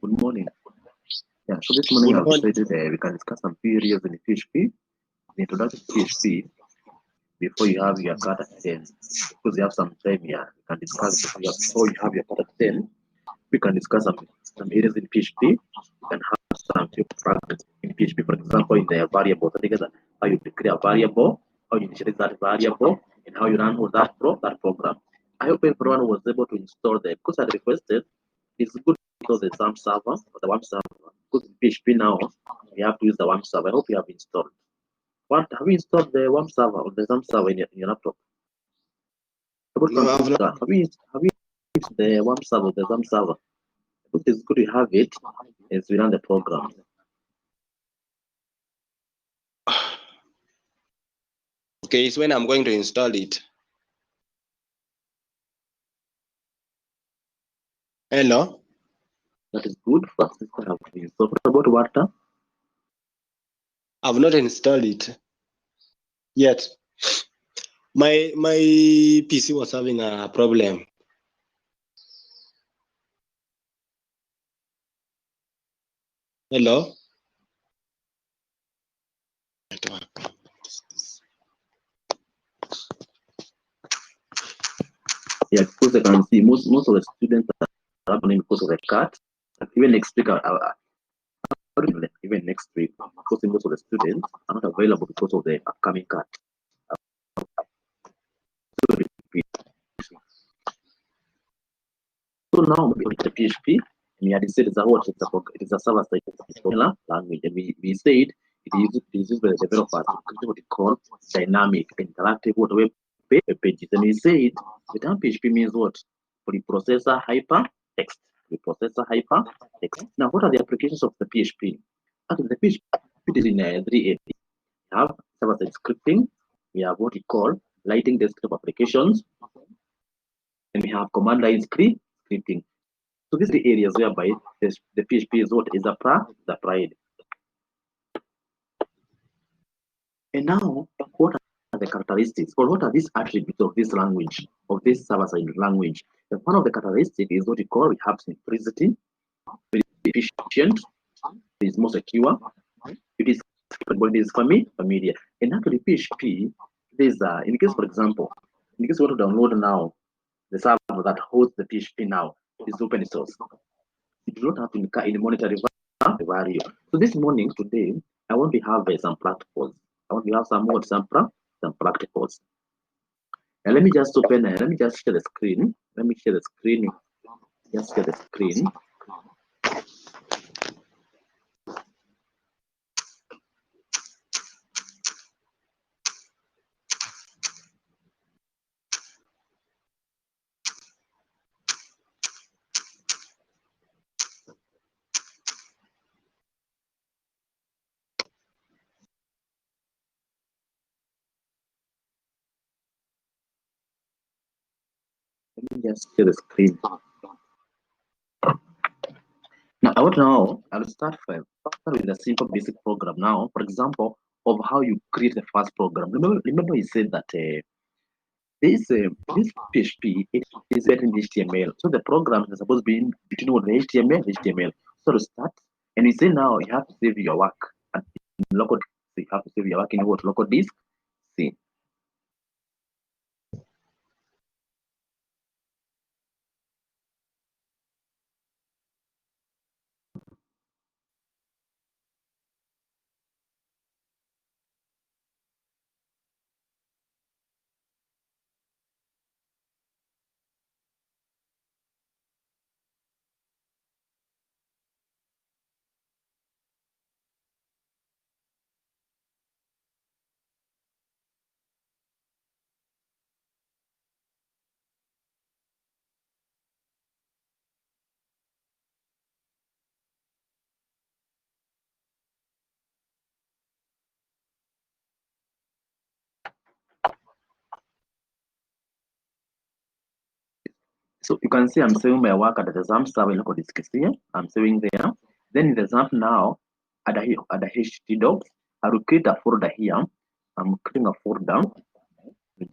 Good morning. Yeah, so this morning I've decided we can discuss some few areas in PHP. The introduction to PHP before you have your cut at 10. Because you have some time here, we can discuss before you have your cut at 10. We can discuss some areas in PHP. We can have some few practice in PHP, for example, in the variable together, how you declare a variable, how you initialize that variable, and how you run with that program. I hope everyone was able to install them because I requested. It's good to install the XAMPP server or the WAMP server because in PHP now we have to use the WAMP server. I hope you have installed. What have you installed the WAMP server or the XAMPP server in your laptop? No, I've not. Have you used the WAMP server or the XAMPP server? It is good to have it as we run the program. Okay, it's when I'm going to install it. Hello? That is good. First, have to install. What about water? I've not installed it yet. My PC was having a problem. Hello? Yeah, because I can see most of the students are happening because of the cut. Even next week, even next week, because most of the students are not available because of the upcoming cut. So now we the PHP, and we had said it's it is a server-side language, and we said it is used by the developers to create what we call dynamic, interactive web pages. And we said the term PHP means what? Preprocessor hypertext. Preprocessor hypertext. Now, what are the applications of the PHP? Actually, the PHP is in 3 areas. We have server-side scripting. We have what we call lighting desktop applications, and we have command line scripting. So these are the areas whereby the PHP is what is applied. And now, what are the characteristics, or what are these attributes of this language, of this server-side language? And one of the characteristics is what we have simplicity, very efficient, it is more secure, it is familiar. And actually, PHP, there's in case, for example, in case you want to download now, the server that hosts the PHP now is open source. You do not have to incur any monetary value. So this morning, today, I want to have some practicals. I want to have some practicals. And let me just share the screen. Let me share the screen. Just share the screen. Let me just share the screen. Now, I'll start with a simple basic program now. For example, of how you create the first program. Remember you said that this PHP it is written in HTML. So the program is supposed to be between the HTML. So to start, and you say now you have to save your work in local. So you have to save your work in what local disk. See. So you can see I'm saving my work at the XAMPP server local disk here. I'm saving there. Then in the XAMPP now, at the htdocs, I will create a folder here. I'm creating a folder.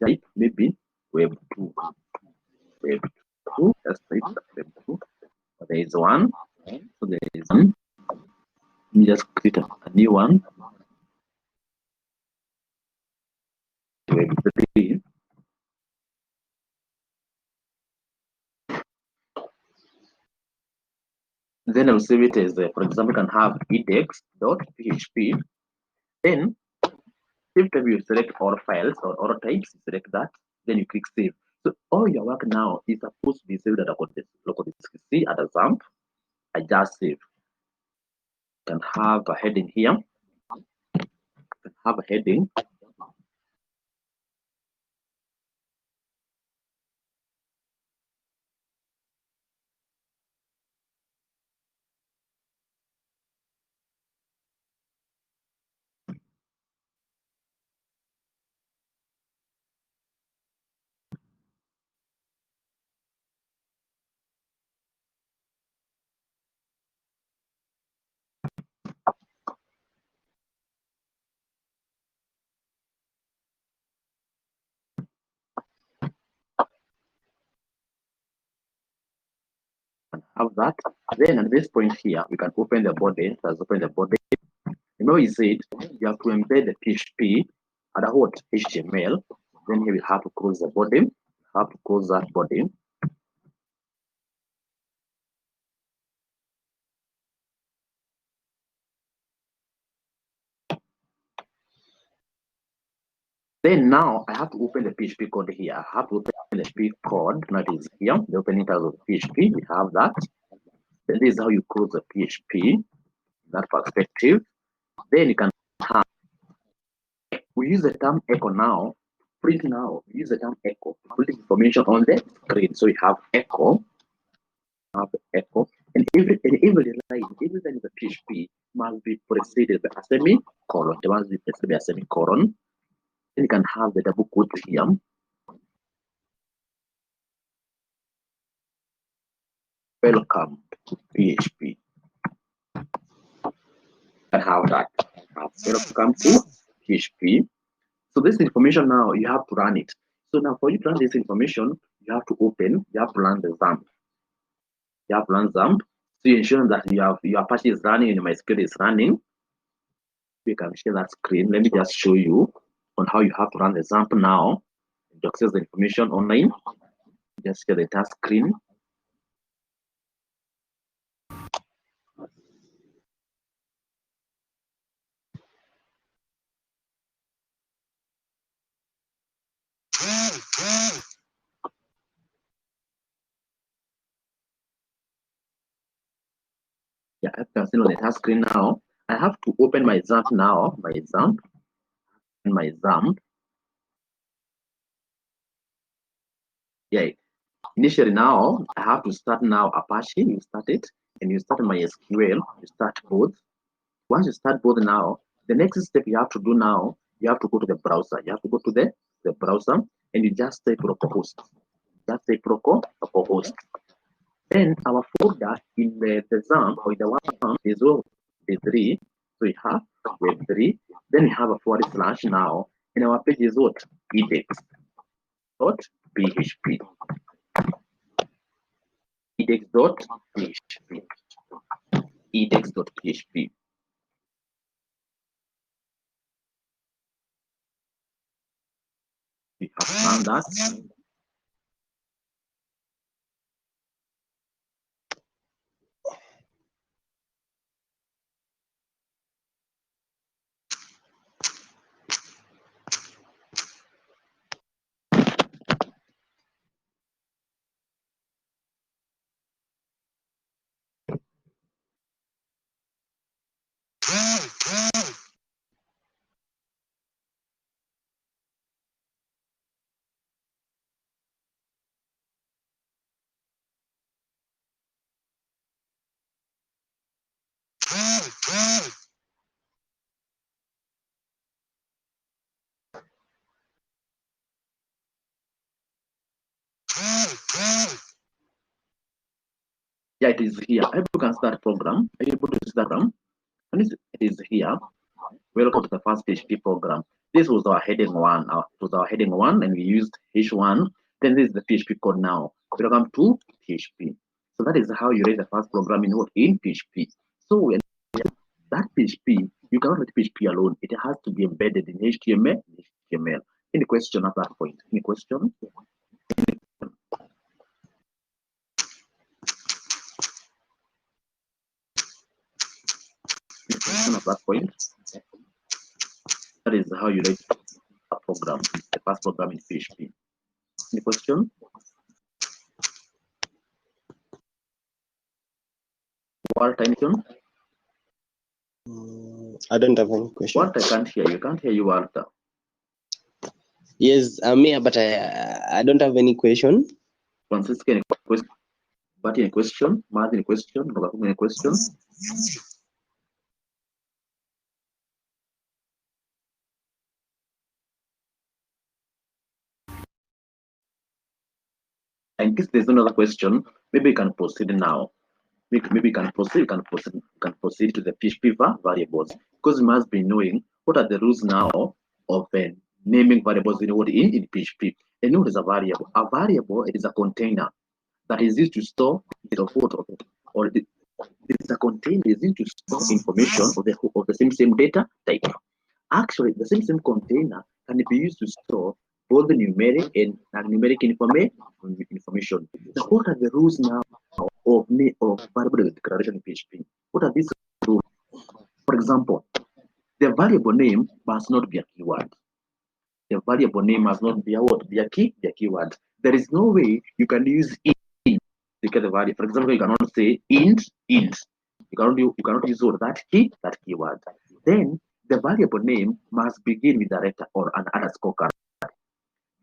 Type maybe web2. Web2. Let's type web2. There is one. So there Let me just create a new one. Web 3. Then I'll save it as, for example, can have index.php. Then, if you select all files or all types, select that. Then you click save. So all your work now is supposed to be saved at a local disk C at a XAMPP. I just save. Can have a heading here. Can have a heading. Have that. Then at this point here, we can open the body. Let's open the body. You know, you said you have to embed the PHP at a what HTML. Then here we have to close the body. Have to close that body. Then now I have to open the PHP code here. I have to open the PHP code. That is here. The opening tag of PHP. We have that. Then this is how you close the PHP. That perspective. Then you can have. We use the term echo now. Print now. We use the term echo to put information on the screen. So you have echo. Have echo. And every line, every line of the PHP must be preceded by a semicolon. It must be preceded by a semicolon. Then you can have the double quote here. Welcome to PHP. And have that. Welcome to PHP. So this information now you have to run it. So now for you to run this information, you have to open, you have to run the XAMPP. You have to run XAMPP. So you ensure that your Apache is running and MySQL is running. You can share that screen. Let me just show you on how you have to run the XAMPP now to access the information online. Just share the entire screen. Yeah, I can see on the entire screen now. I have to open my XAMPP now. My XAMPP. Yeah. Initially now, I have to start now Apache. You start it, and you start MySQL. You start both. Once you start both now, the next step you have to do now, you have to go to the browser. You have to go to the browser, and you just type localhost. Just type localhost. Then our folder in the XAMPP or in the one is web3. So we have web3. Then we have a / now, and our page is what? index.php. index.php. index.php. We have found that. Yeah, it is here. You can start program. Are you able to start program? And it is here. Welcome to the first PHP program. This was our heading one. It was our heading one, and we used H1. Then this is the PHP code now. Welcome to PHP. So that is how you write the first program in PHP. So when that PHP, you cannot let PHP alone. It has to be embedded in HTML. Any question at that point? Any question? Any question at that point? That is how you write a program, the first program in PHP. Any question? Walter, anything? I don't have any question. Walter, I can't hear you. Can't hear you, Walter. Yes, I'm here, but I don't have any question. Francisco, any question? But any question? Matt, any question? Bagakum, any question? In case there's another question, maybe you can proceed now. Maybe you can proceed to the PHP variables, because you must be knowing what are the rules now of naming variables in PHP. And what is a variable? A variable, it is a container that is used to store it of what of it, or it is a container is used to store information of the same data type. Actually, the same container can be used to store both the numeric and numeric information. Now, what are the rules now of variable declaration in PHP? What are these rules? For example, the variable name must not be a keyword. The variable name must not be a what? Be a keyword. There is no way you can use int to get the value. For example, you cannot say int. You cannot use that keyword. Then the variable name must begin with a letter or an underscore character.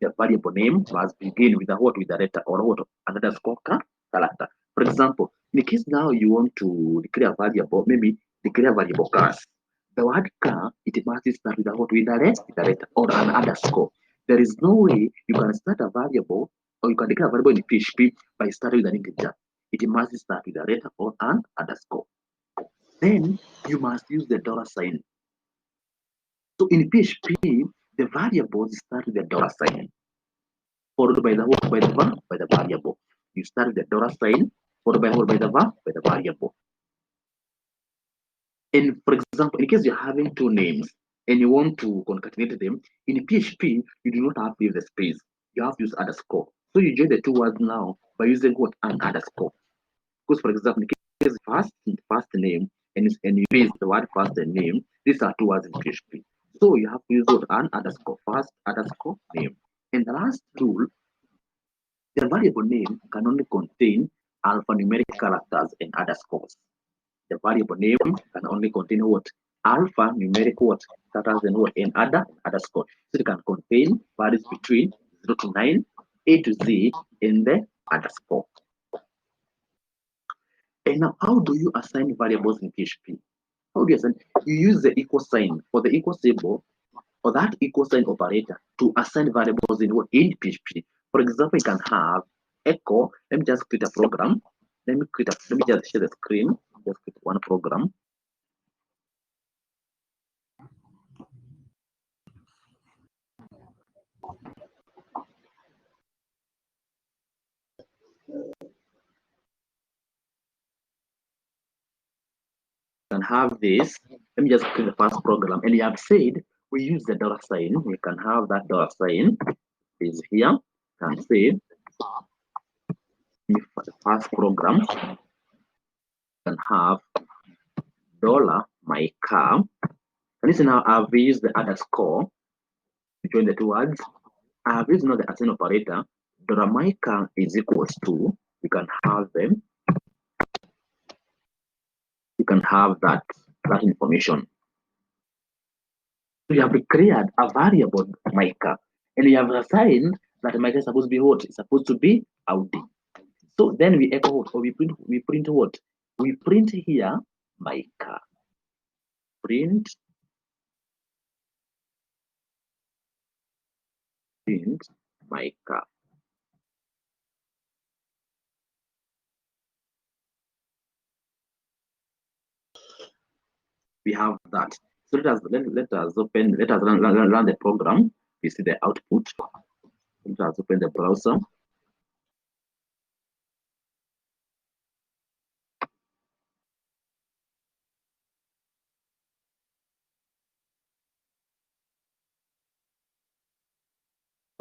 The variable name must begin with a what? With a letter or what? An underscore character. For example, in case now you want to declare a variable, maybe declare a variable class. The word car, it must start with a what? With a letter or an underscore. There is no way you can start a variable or you can declare a variable in PHP by starting with an integer. It must start with a letter or an underscore. Then you must use the $sign. So in PHP, the variables start with the $sign, followed by the what? By the variable. You start with the $sign, followed by what? By the variable. And for example, in case you're having two names and you want to concatenate them, in PHP, you do not have to use the space. You have to use underscore. So you join the two words now by using what? An underscore. Because for example, in case first name and you use the word first name, these are two words in PHP. So you have to use what? An underscore, first underscore name. And the last rule, the variable name can only contain alphanumeric characters and underscores. The variable name can only contain what? Alphanumeric what? Characters and what? And underscore. So it can contain values between 0 to 9, A to Z, and the underscore. And now, how do you assign variables in PHP? How do you assign? You use the equal sign for the equal symbol or that equal sign operator to assign variables in PHP. For example, you can have echo. Let me just create a program. Let me just share the screen. Just create one program. Can have this. Let me just create the first program. And you have said we use the $sign. We can have that $sign is here. Can say the first program can have $my car. And this now I've used the underscore between the two words. I've used now the assign operator. $my car is equals to. You can have them. You can have that information. So you have declared a variable my car, and you have assigned that my car is supposed to be what? It's supposed to be Audi. So then we echo what? Or we print what? We print here my car. Print my car. We have that. So let us run the program. We see the output. Let us open the browser.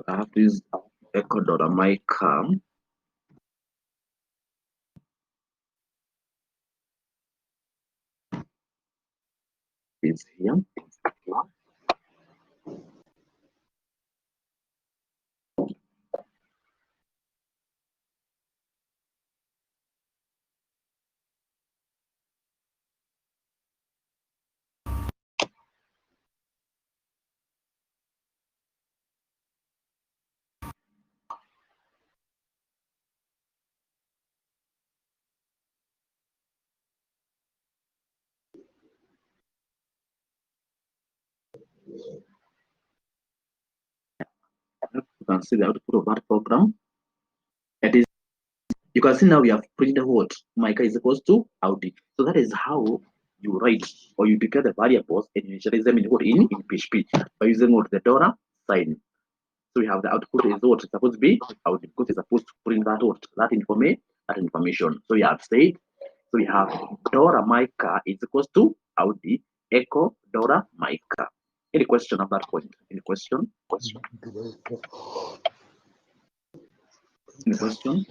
I have to use echo.mica is here. You can see the output of that program. That is, you can see now we have printed what mica is equals to Audi. So that is how you write or you declare the variables and initialize them in what in PHP by using what the dollar sign. So we have the output is what it's supposed to be Audi because it's supposed to print that what that information. So we have said so we have Dora mica is equals to Audi echo Dora mica. Any question at that point? Any question? Any question?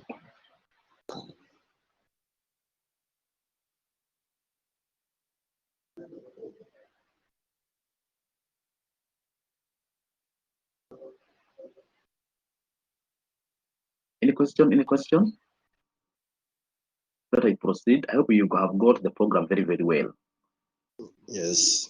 Any question? Any question? That I proceed. I hope you have got the program very, very well. Yes.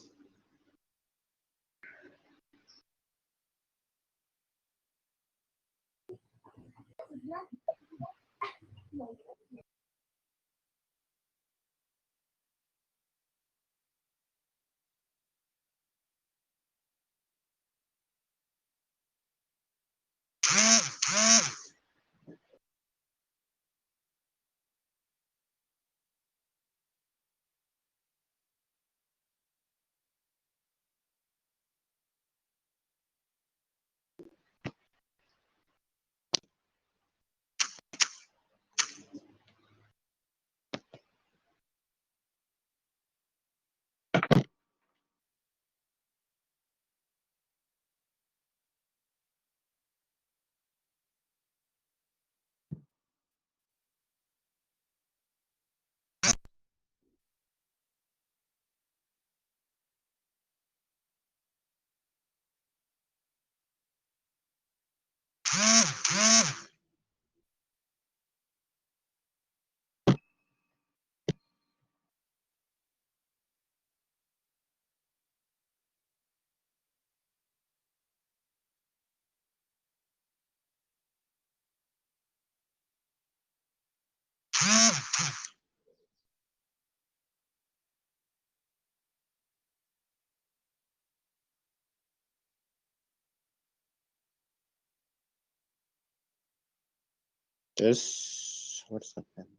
Yes. What's happening?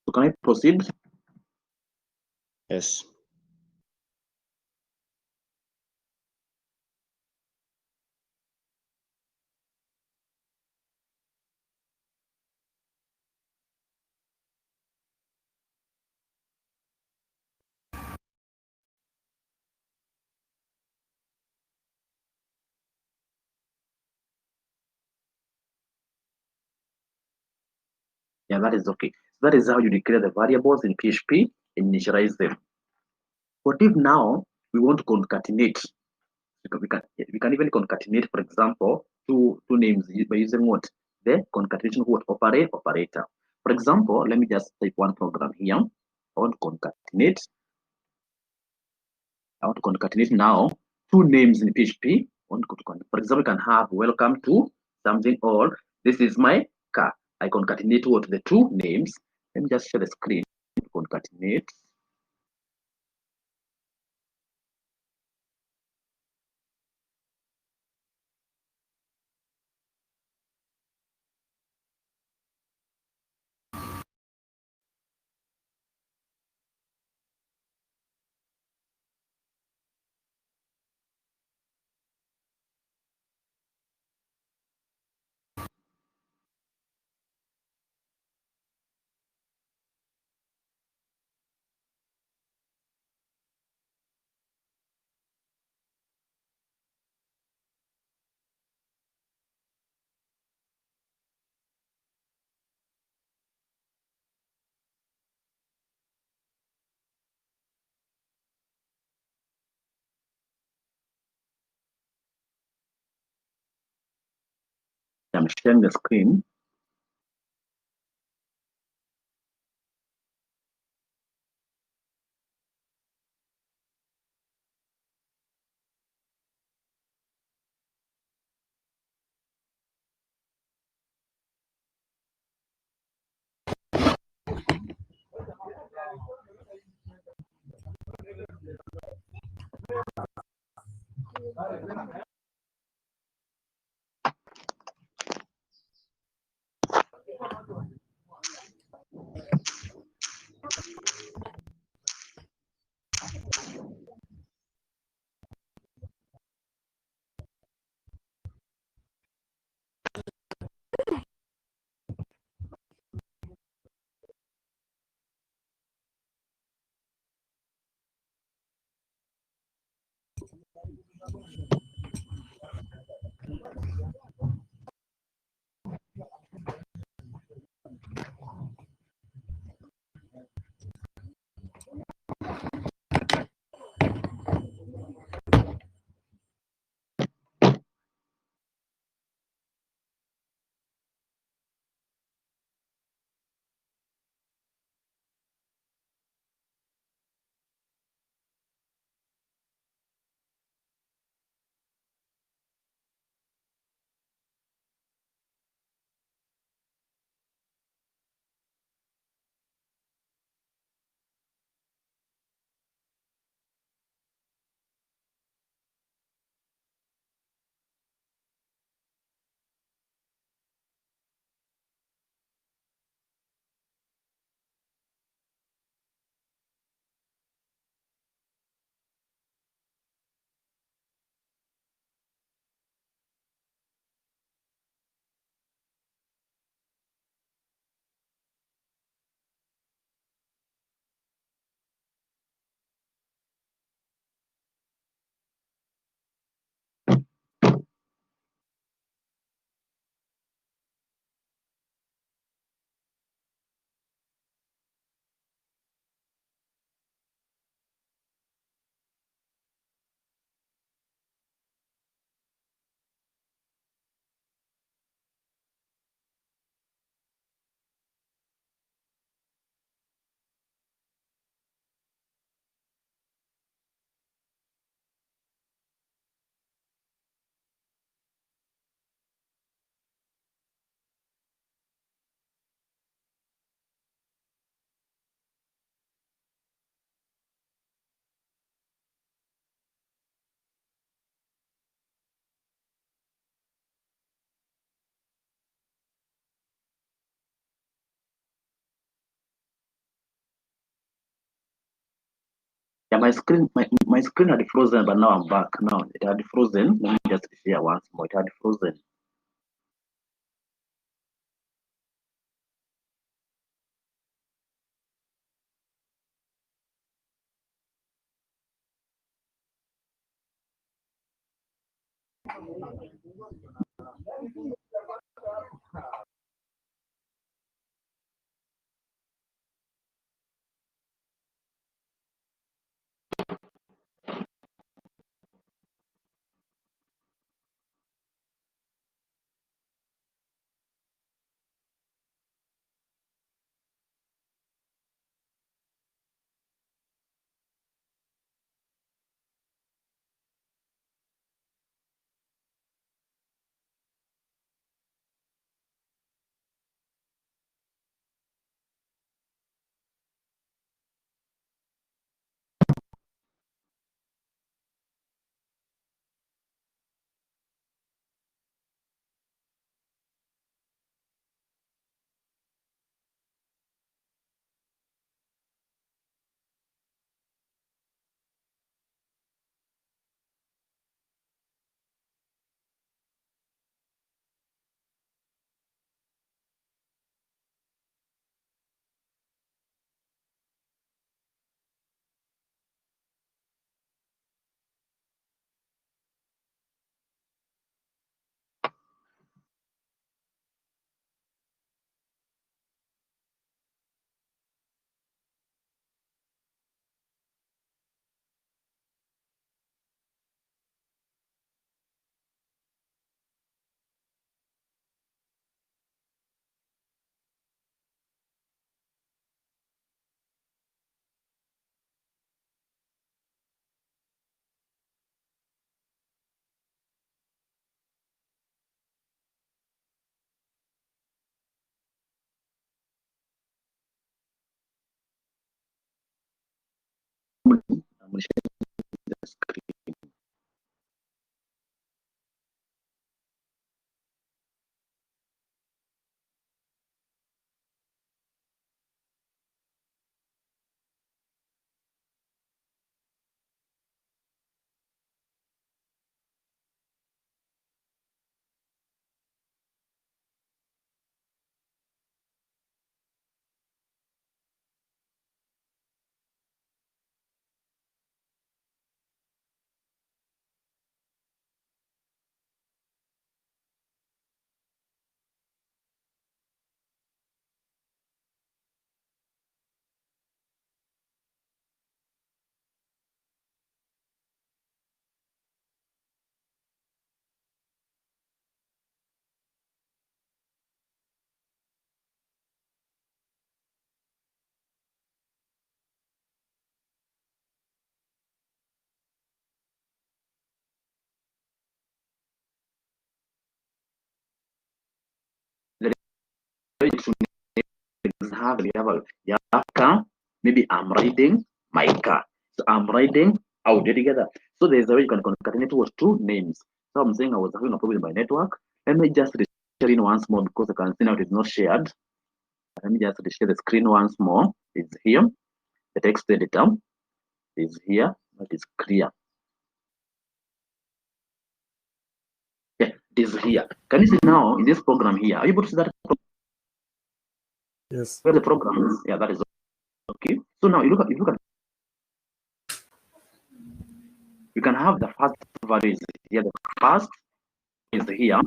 So can I proceed? Yes. Yeah, that is okay. That is how you declare the variables in PHP and initialize them. What if now we want to concatenate? We can even concatenate, for example, two names by using what the concatenation what operator. For example, let me just type one program here. I want to concatenate. I want to concatenate now two names in PHP. For example, you can have welcome to something or this is my car. I concatenate what the two names. Let me just share the screen. Concatenate. I'm sharing the screen. Yeah, my screen had frozen, but now I'm back. Now it had frozen. Let me just share once more. It had frozen. going to share the screen. You have car, maybe I'm riding my car. So I'm riding out together. So there's a way you can concatenate with two names. So I'm saying I was having a problem with my network. Let me just share it once more because I can see now it is not shared. Let me just share the screen once more. It's here. The text editor is here. That is clear. Yeah, it is here. Can you see now in this program here? Are you able to see that? Yes. Where the program is? Yeah, that is okay. So now you look at you can have the first value is here. The first is here.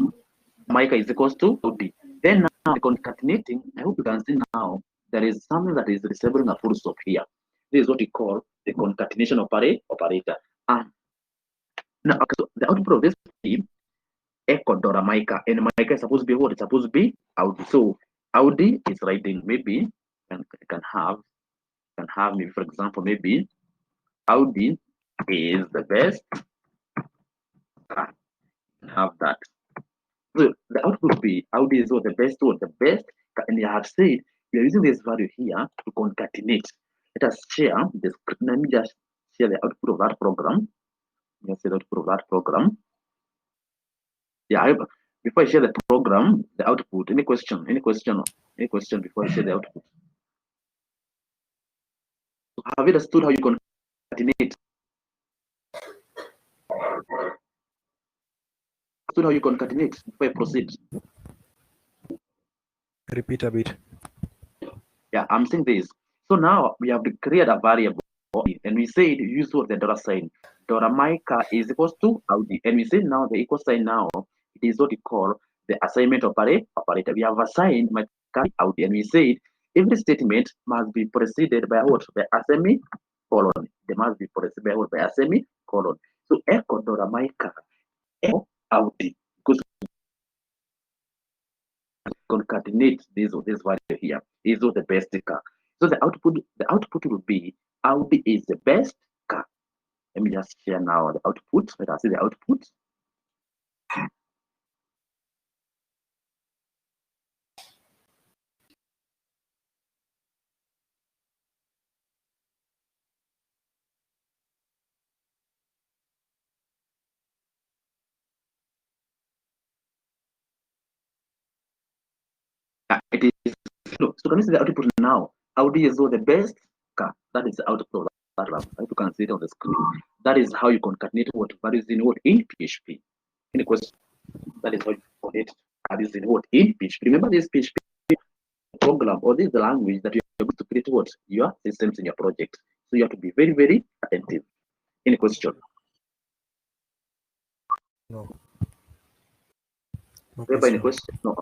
Mica is equals to OD. Then now concatenating, I hope you can see now there is something that is resembling a full stop here. This is what we call the concatenation operator. And now so the output of this is echo Dora Mica, and Mica is supposed to be what? It's supposed to be Audi. So Audi is writing maybe and can have maybe for example maybe Audi is the best. Have that. So the output would be Audi is what the best one, the best, and you have said we are using this value here to concatenate. Let us share this. Let me just share the output of that program. Let's see the output of that program. Yeah, before I share the program, the output. Any question? Any question? Any question before I share the output? Have you understood how you concatenate? Understood how you concatenate before I proceed? Repeat a bit. Yeah, I'm saying this. So now we have created a variable and we said use what the dollar sign. Dora Mica is equals to Audi. And we say now the equal sign now it is what we call the assignment operator. We have assigned Mica Audi and we said every statement must be preceded by what? By a semicolon. They must be preceded by what? By a semicolon. So echo Dora Mica echo Audi. Because concatenate this value here is what the best car. So the output will be Audi is the best car. Let me just share now the output. Let us see the output. It is so can you see the output now? Audi is the best car. That is the output of that lab. If you can see it on the screen. That is how you concatenate what values in what in PHP. Any question? That is how you concatenate values in what in PHP. Remember this PHP program or this is the language that you are able to create what your systems in your project. So you have to be very, very attentive. Any question? No. No Any question. question? No.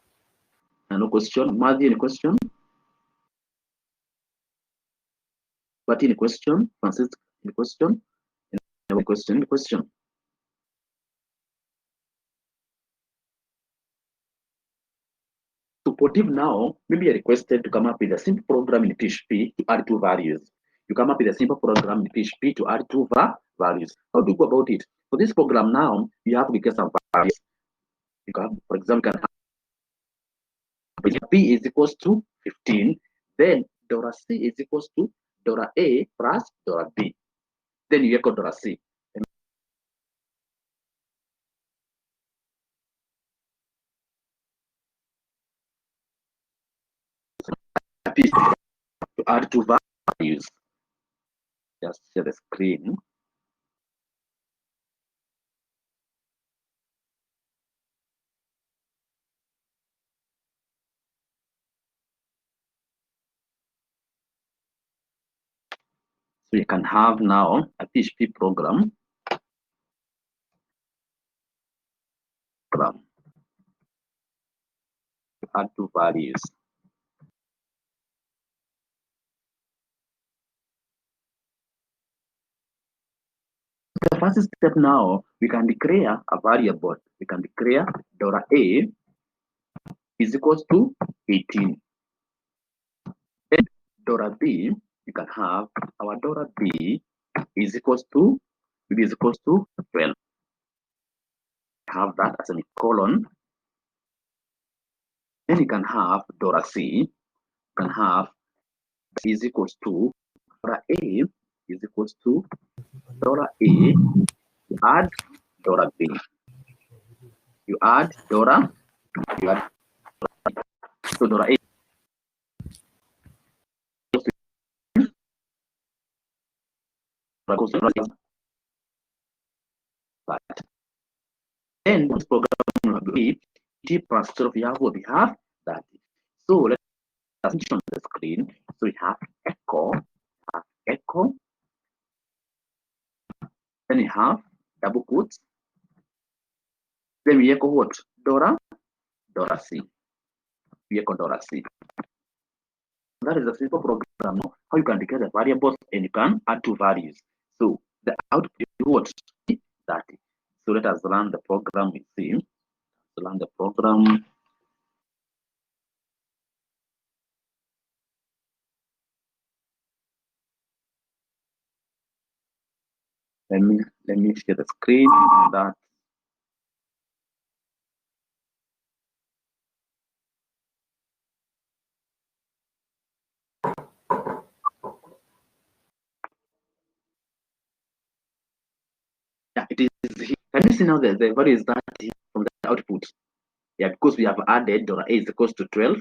No question. Madhi, any question? But any question? Francis, any question? Any question? Any question? Supportive now, maybe you're requested to come up with a simple program in PHP to add two values. You come up with a simple program in PHP to add two values. How do you go about it? For this program now, you have to get some values. You can, for example, you can have P is equals to 15, then Dora C is equals to Dora A plus Dora B. Then you echo $C. To add two values. Just share the screen. So you can have now a PHP program. To add two values. The first step now, we can declare a variable. We can declare $A is equals to 18. Then $B, you can have our $B is equals to 12. Have that as a colon. Then you can have $C. You can have is equals to $A is equals to $A. You add $B. You add you add so $A. Then this program will be t plus 12. We have that. So let's on the screen. So we have echo. Then we have double quotes. Then we echo what? $C. We echo $C. That is a simple program. How you can declare the variables and you can add two values. So the output is what? That. So let us run the program. We see. So run the program. Let me share the screen on that. Yeah, it is here. Can you see now the value is that from the output? Yeah, because we have added $A is equals to 12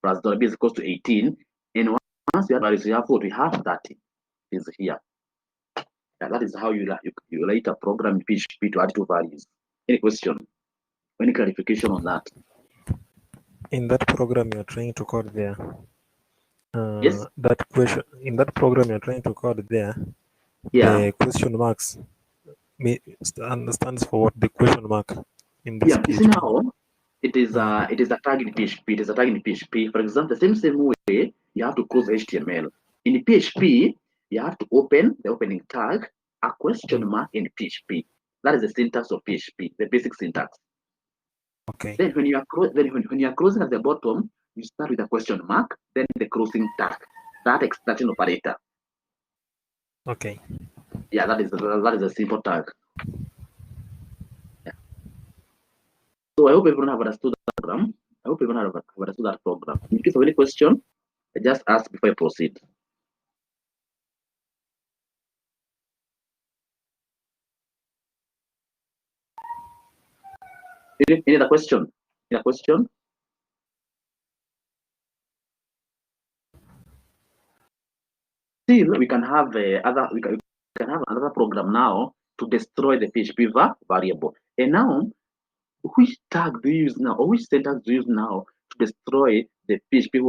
plus $B is equals to 18. And once we add values, we have what? We have that is here. Yeah, that is how you later program PHP to add two values. Any question? Any clarification on that? In that program you're trying to code there. Yes. That question in that program you're trying to code there. Yeah. The question marks stands for what? The question mark in this PHP. See now, it is a tag in PHP. It is a tag in PHP. For example, the same way you have to close HTML. In PHP, you have to open the opening tag, a question mark in PHP. That is the syntax of PHP, the basic syntax. Okay. Then when you are when you are closing at the bottom, you start with a question mark, then the closing tag, that extraction operator. Okay. Yeah, that is a simple tag. Yeah. So I hope everyone have understood that program. I hope everyone have understood that program. In case of any question, I just ask before I proceed. Any other question? Any other question? Still, we can have we can have another program now to destroy the PHP variable. And now, which tag do you use now, or which syntax do you use now to destroy the PHP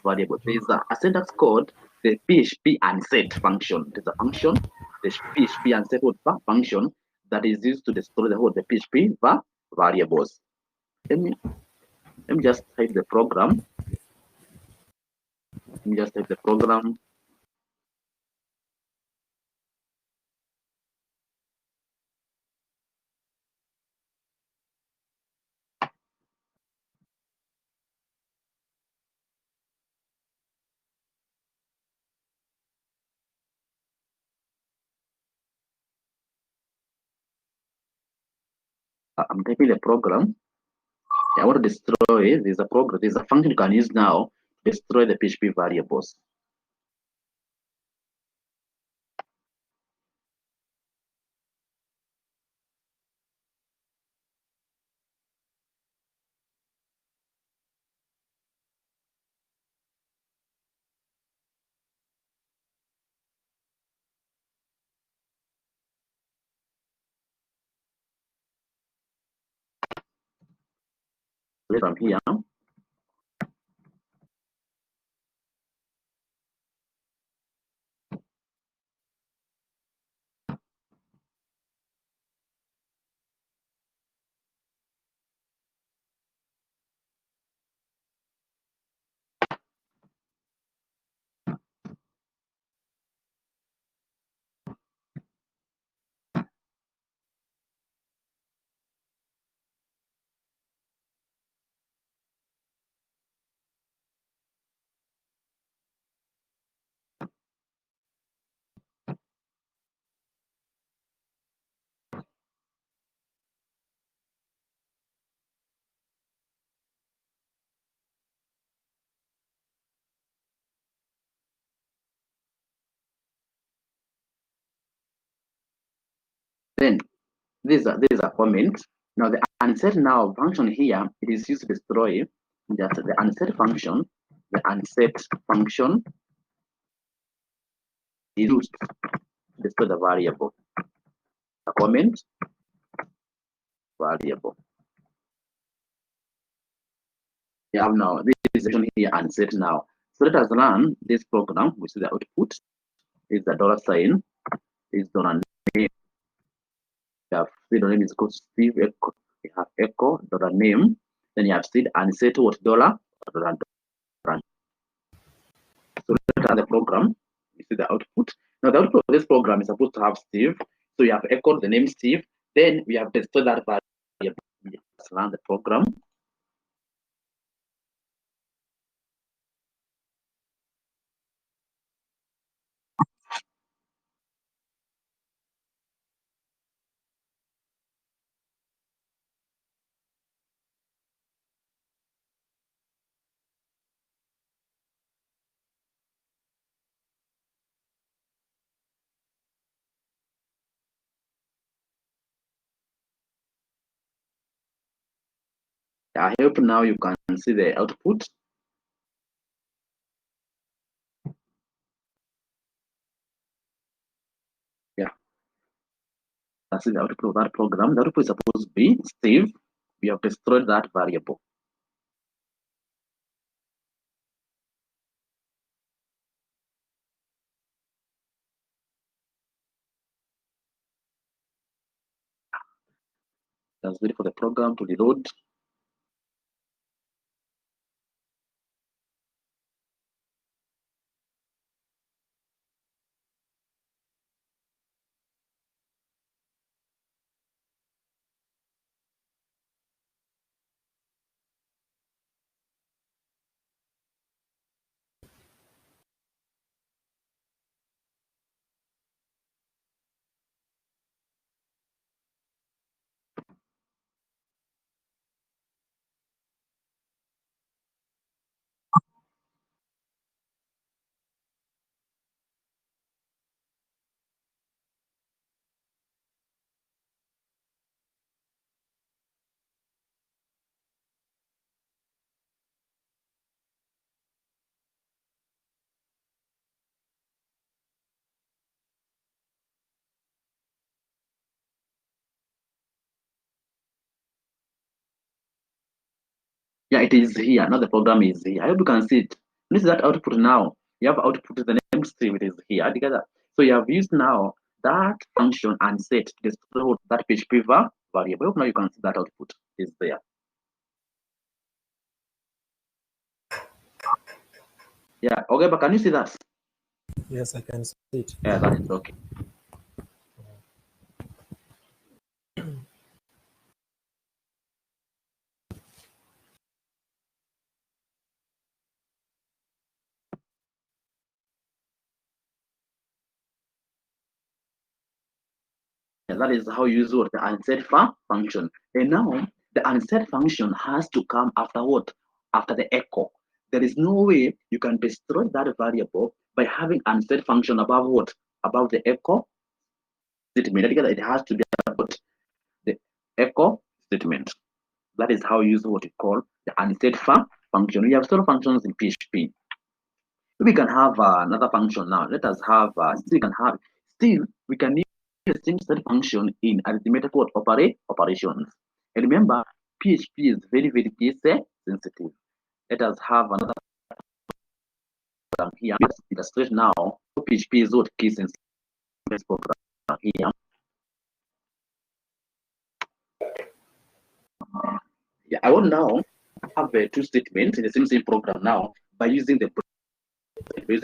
variable? There is a syntax called the PHP unset function. There's a function, the PHP unset function that is used to destroy the PHP variables. Let me just type the program. Let me just type the program. I'm typing the program. I want to destroy. There's a function you can use now to destroy the PHP variables. from here. Then these are comments. Now the unset now function here, it is used to destroy just the unset function. The unset function is used to destroy the variable. A comment variable. You have now this section here unset now. So let us run this program, which is the output is the dollar sign, is dollar name. You have the name is called Steve Echo. You have echo dollar name. Then you have said unset what dollar. So let's run the program. You see the output. Now the output of this program is supposed to have Steve. So you have echoed the name Steve. Then we have destroyed that variable. Let's run the program. I hope now you can see the output. Yeah. That's the output of that program. The output is supposed to be Steve. We have destroyed that variable. Let's wait for the program to reload. Yeah, it is here. Now the program is here. I hope you can see it. This is that output now. You have output the name Steve. It is here together. So you have used now that function and set to destroy that PHP variable. I hope now you can see that output is there. Yeah. Okay, but can you see that? Yes, I can see it. Yeah, that is okay. Yeah, that is how you use what the unset function. And now the unset function has to come after what? After the echo. There is no way you can destroy that variable by having unset function above what? Above the echo statement. It has to be about the echo statement. That is how you use what we call the unset function. We have several functions in PHP. We can have another function now. Let us have still we can use the same set function in arithmetic operations. And remember, PHP is very, very case sensitive. Let us have another program here. Let's illustrate now. PHP is what case sensitive program here. Yeah, I want now have two statements in the same program now by using the breaks. Let me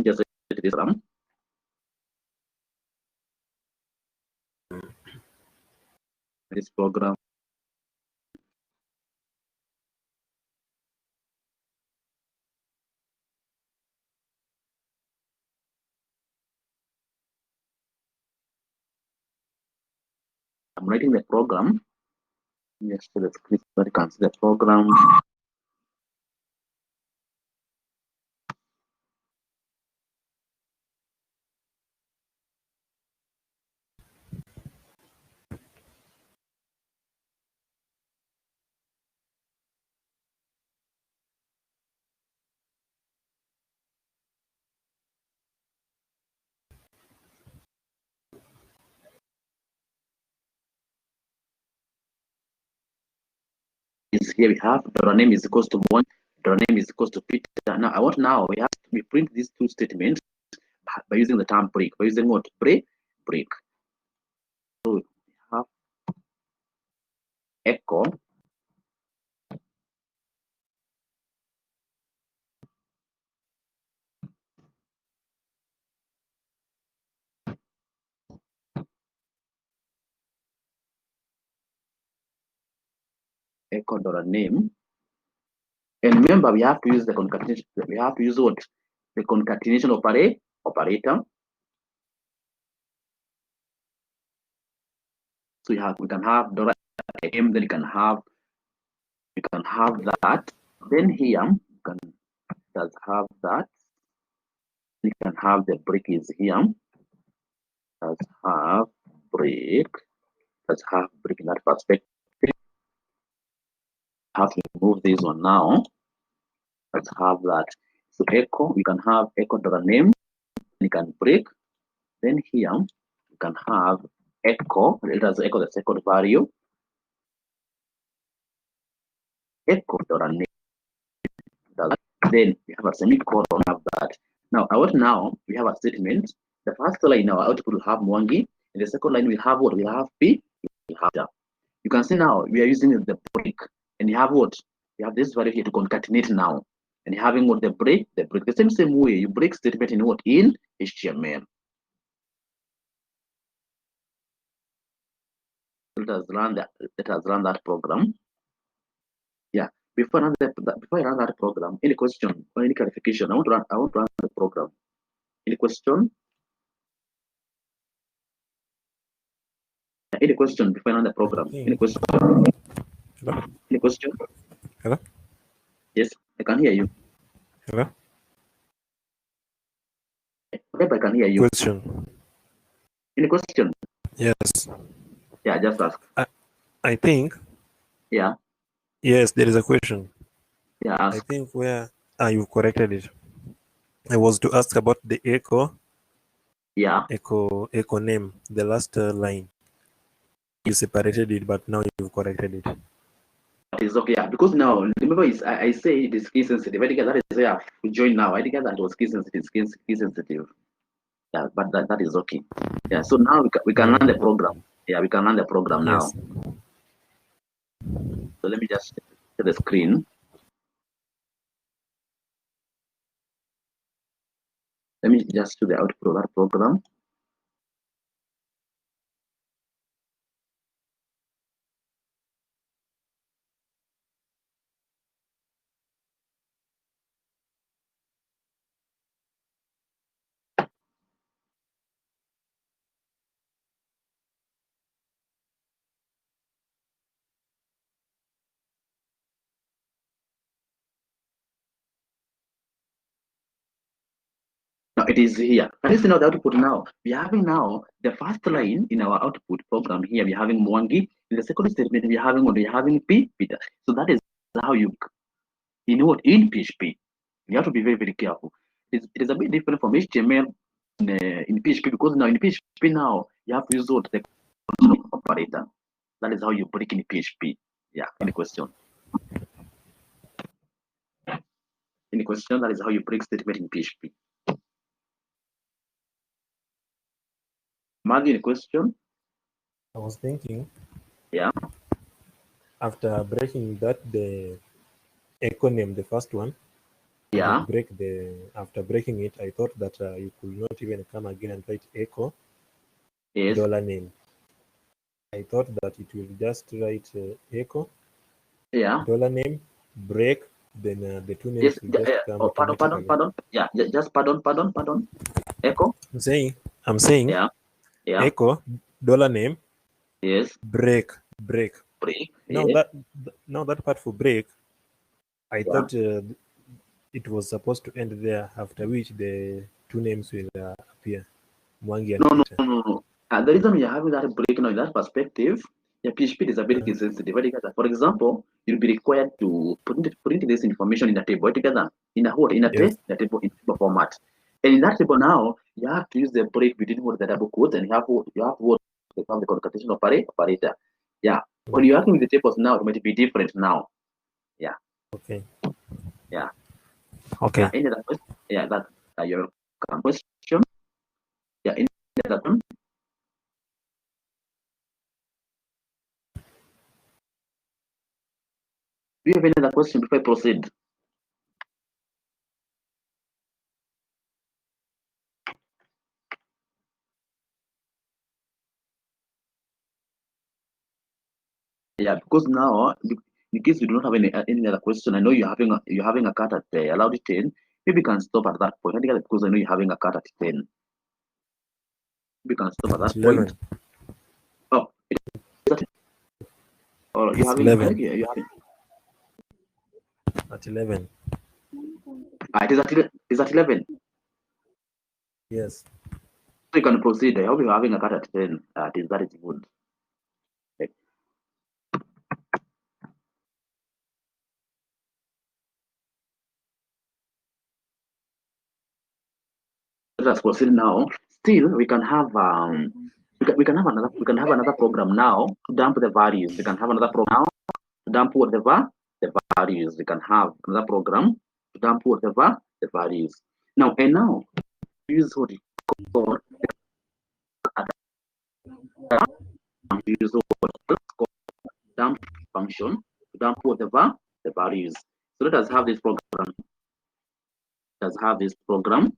just write this down. This program. I'm writing the program. Yes, so the script so you can see the program. Is here we have dollar name is equals to 1, dollar name is equals to Peter. Now I want now we print these two statements by using the term break. By using what? Break. So we have echo dollar name. And remember, we have to use the concatenation. We have to use what? The concatenation operator. So we can have dollar name, then you can have that. Then here you can just have that. You can have the break is here. Let's have break. Let's have break in that perspective. Have to remove this one now. Let's have that. So echo, we can have echo dollar name. You can break. Then here you can have echo. Let us echo the second value. Echo dollar name. Then we have a semicolon of that. Now we have a statement. The first line in our output will have Mwangi. In the second line we have what? We have P. We have that. You can see now we are using the break, and you have what? You have this value here to concatenate now, and you're having what? The break. The same way you break statement in what? In HTML. Let us run that program. Yeah. Before I run that program, any question or any clarification? I want to run the program. Any question? Any question before I run the program? Any question? Hello? Any question? Hello? Yes, I can hear you. Hello? Okay, I can hear you. Question. Any question? Yes. Yeah, just ask. I think. Yeah. Yes, there is a question. Yeah, ask. I think where you've corrected it. I was to ask about the echo. Yeah. Echo name, the last line. You separated it, but now you've corrected it. That is okay. Yeah, because now remember, I say it is key sensitive. I think that is where we join now. I think that it was key sensitive. Key sensitive. Yeah, but that is okay. Yeah. So now we can run the program. Yeah, we can run the program now. Yes. So let me just share the screen. Let me just do the output of that program. Now it is here. Can you see now the output now? We are having now the first line in our output program here. We are having Mwangi. In the second statement, we are having what? We are having Peter. So that is how you know what in PHP. You have to be very, very careful. It is a bit different from HTML in PHP, because now in PHP now you have to use what? The operator. That is how you break in PHP. Yeah, any question? Any question? That is how you break statement in PHP. Maggie, any question? I was thinking. Yeah. After breaking that, the echo name, the first one. Yeah. After breaking it, I thought that you could not even come again and write echo Yes. $name. I thought that it will just write echo Yeah. $name break, then the two names will just come automatically. Pardon. Yeah, just pardon. Echo. I'm saying. Yeah. Yeah. Echo $name. Yes. Break. Break. Now Yes. that part for break, I Yeah. thought it was supposed to end there, after which the two names will appear. Mwangi and Peter. No. The reason you're having that break now in that perspective, your PHP is a bit sensitive. For example, you'll be required to print this information in a table together, in a table format. And in that table now, you have to use the break between what the double quotes, and you have the concatenation operator. Yeah. When you're working with the tables now, it might be different now. Yeah. Okay. Yeah. Okay. Yeah. Any other question? Yeah, that your question. Yeah. Any other one? Do you have any other question before I proceed? Yeah, because now, in case you don't have any other question, I know you're having a cut at allowed 10. Maybe you can stop at that point. Because I know you're having a cut at 10. Maybe you can stop at that 11. point. Oh, is that it? Or It's 11. You're having. At 11. It is at 11. Yes. So you can proceed. I hope you're having a cut at 10. That is good. Okay. Let us proceed now. Still, we can have we can have another program now to dump the values. We can have another program now to dump whatever the values. We can have another program to dump whatever the values. Now use what we call use what called dump function to dump whatever the values. So let us have this program.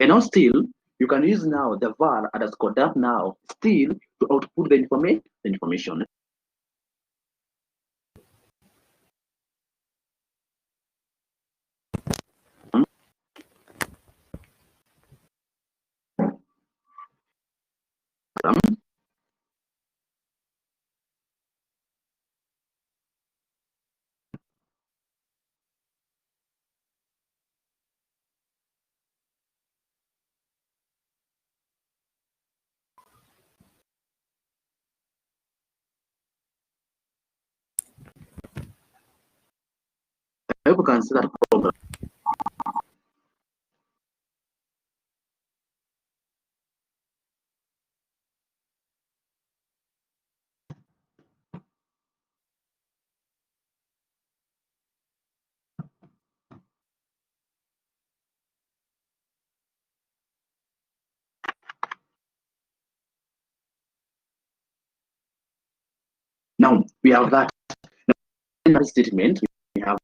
And now still, you can use now the var underscore dump now still to output the information. I hope you can see that program. Now we have that. In that statement, we have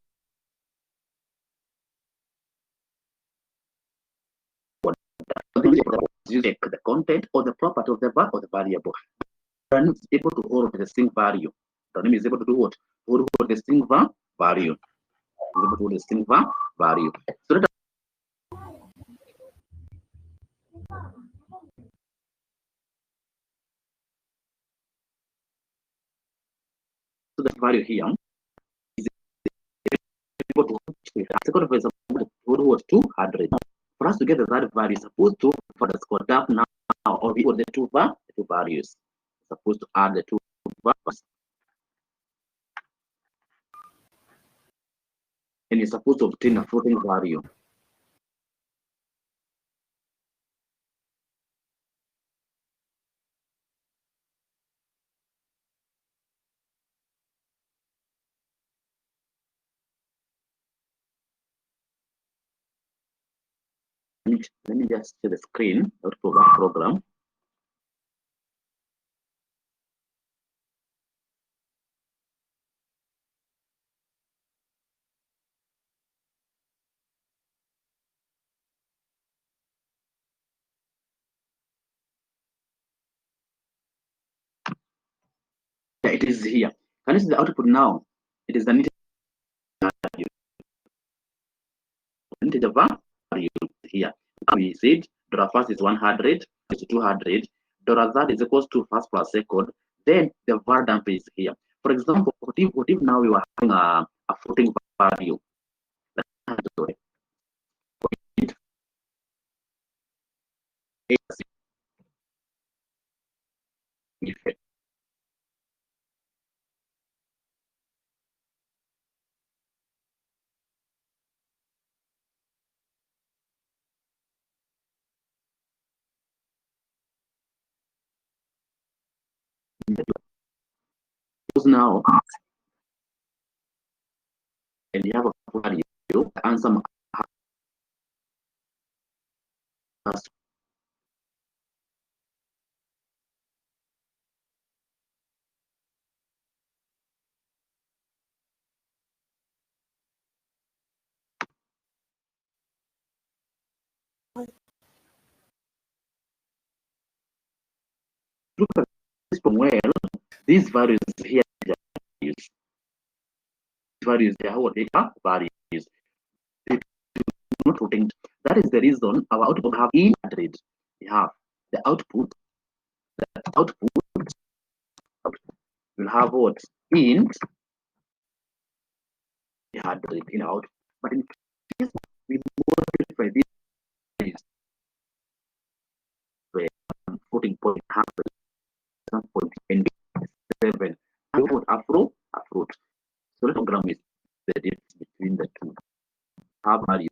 the content or the property of the variable. The name is able to hold the string value. The name is able to do what? Hold the string value. Is able to hold the string value. So the value here is able to hold 200. For us to get the that value, supposed to for the score up now or equal the two values. Supposed to add the two values. And you're supposed to obtain a floating value. let me just share the screen out for that program. Yeah, it is here. Can you see the output now? It is the integer value here. Now we said $first is 100, is 200, $third is equals to first plus second, then the var dump is here. For example, what if now we were having a floating value? Because now, and you have a value, the answer has look at this from where these values here values they are what they are values. They do not rotate. That is the reason our output have in rate. We have the output. The output will have what int the hard rate in out. But in case we modify this values by 14.7 afro. So the program is the difference between the two. Have value.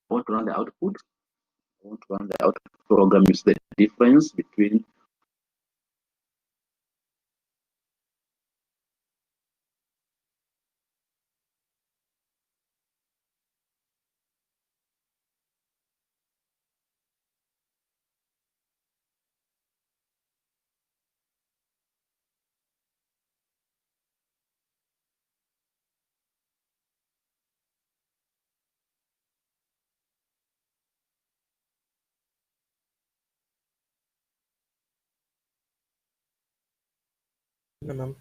I want to run the output. I want to run the output program is the difference between No, ma'am.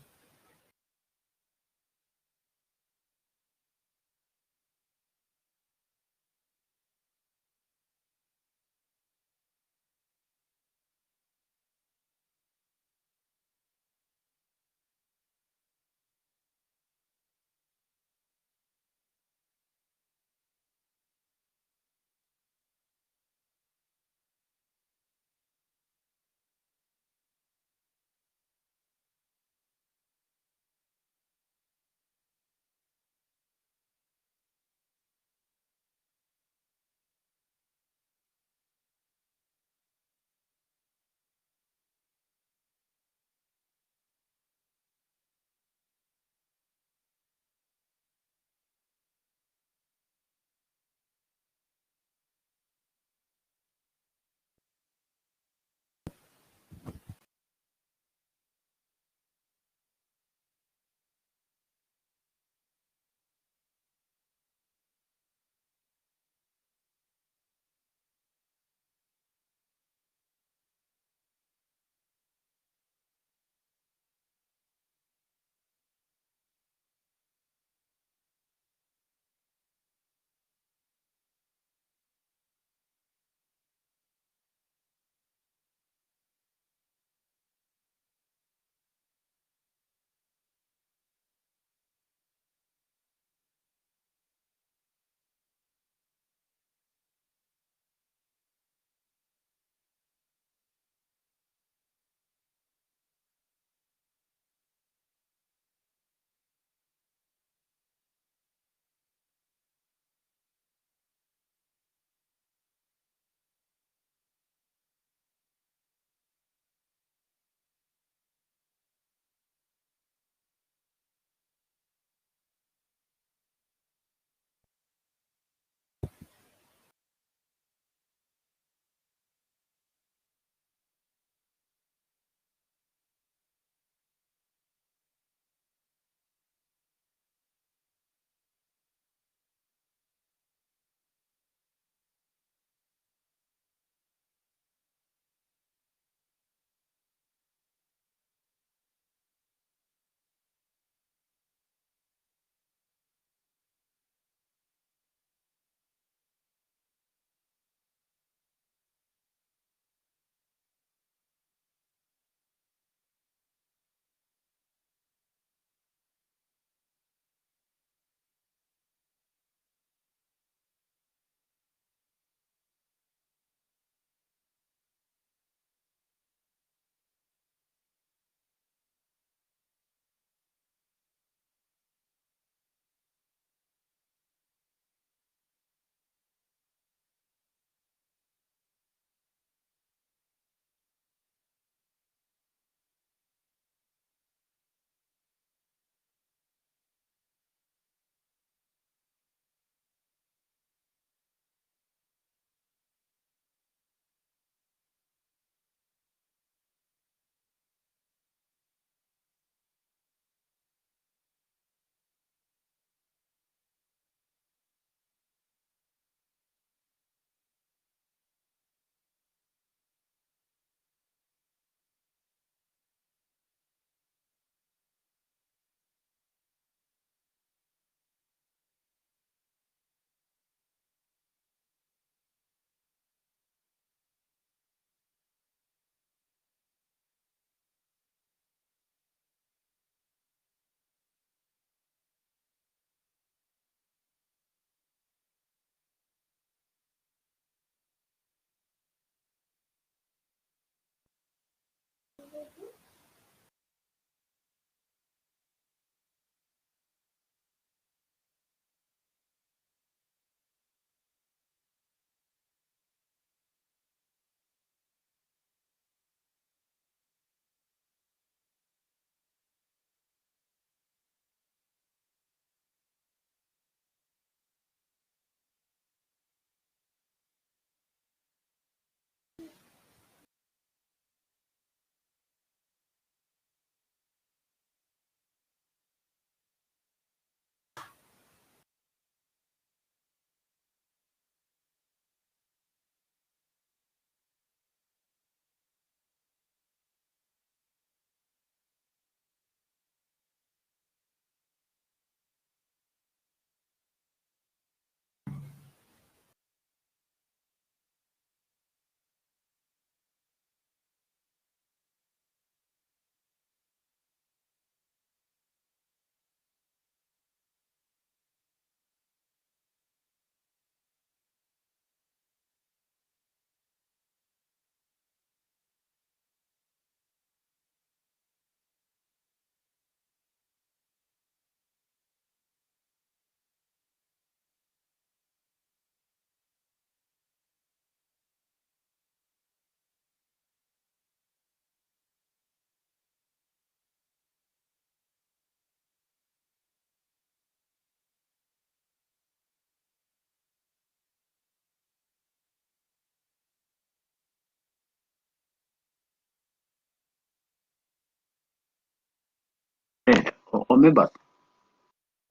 Or members,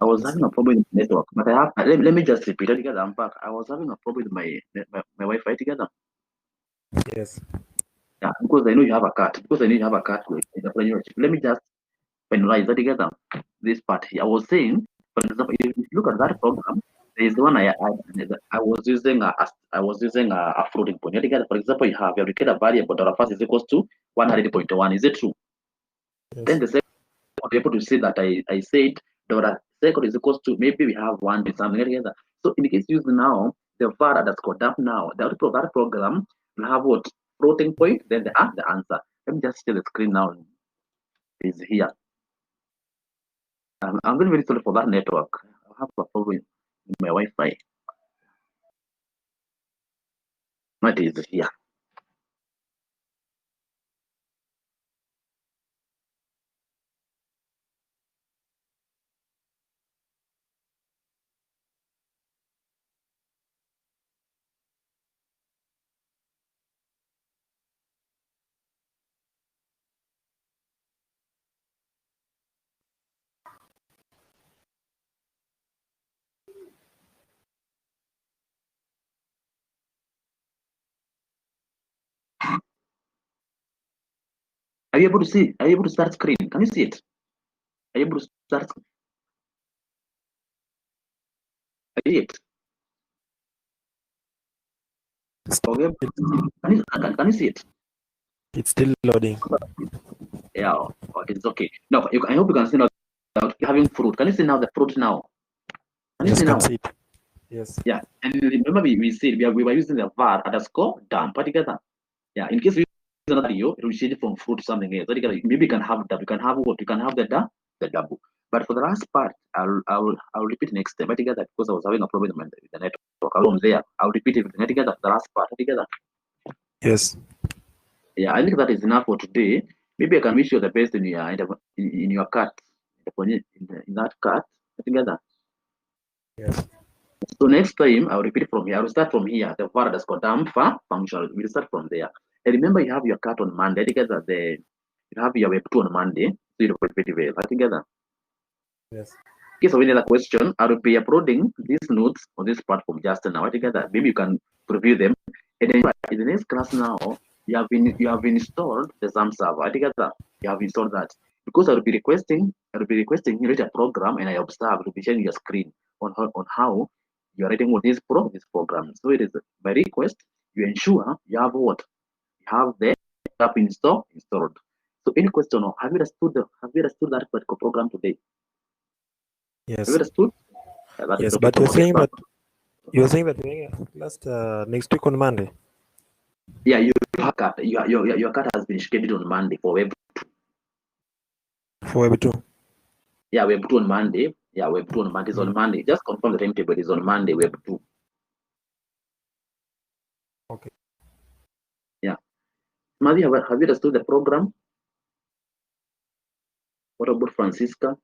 I was Yes. having a problem with network, but let me just repeat it together. I'm back. I was having a problem with my Wi-Fi together. Yes. Yeah, because I know you have a cut. Because I know you have a cut. Let me just finalize that together. This part here. I was saying, for example, if you look at that program, there is one I was using a floating point. Together, for example, you have a variable $1 is equals to 100.1. Is it true? Yes. Then the second, be able to say that I said $second is equals to, maybe we have one with something together. So in the case used now, the var underscore dump now, that program will have what? Floating point, then the answer. Let me just share the screen now. Is here. I'm very, very sorry for that network. I have a problem with my Wi-Fi. It is here. Are you able to see? Are you able to start screen? Can you see it? Are you able to start? Are you it? Okay. Can you see it? It's still loading. Yeah. Okay, it's okay. No, I hope you can see now. You're having fruit. Can you see now the fruit now? Can you Yes, see can now? see it. Yes. Yeah. And remember we said we were using the var underscore dump together. Yeah. In case we use another video, it will change it from fruit to something else. Maybe you can have that. You can have what? You can have the double. But for the last part, I'll repeat next time together because I was having a problem with the network. Alone there. I'll repeat it together. The last part together. Yes. Yeah, I think that is enough for today. Maybe I can wish you the best in your cut, in that cut together. Yes. So next time I'll repeat from here. I'll start from here. The var underscore dump function. We'll start from there. And remember, you have your cut on Monday together. You have your web 2 on Monday. So you repeat it well together. Yes. In case of any other question, I will be uploading these notes on this platform just now together. Maybe you can review them. And then in the next class now, you have installed the XAMPP server together. You have installed that because I will be requesting you write a program, and I observe to be sharing your screen on how you are writing with this program. So it is my request you ensure you have what you have the app installed. So any question or have you understood that particular program today? Have you Yes. understood? That is Yes. okay But for you're me. saying that you're saying that you're last next week on Monday. Yeah, your cut has been scheduled on Monday for web. For Web 2. Yeah, web 2 on Monday. Yeah, web 2 on Monday is on Monday. Just confirm the timetable. It's on Monday, web 2. Okay. Yeah. Mavi, have you understood the program? What about Francisca?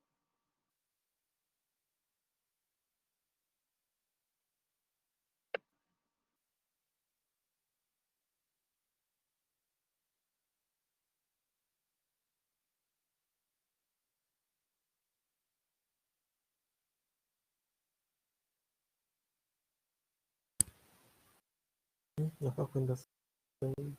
Nafaa kwenda sasa hivi.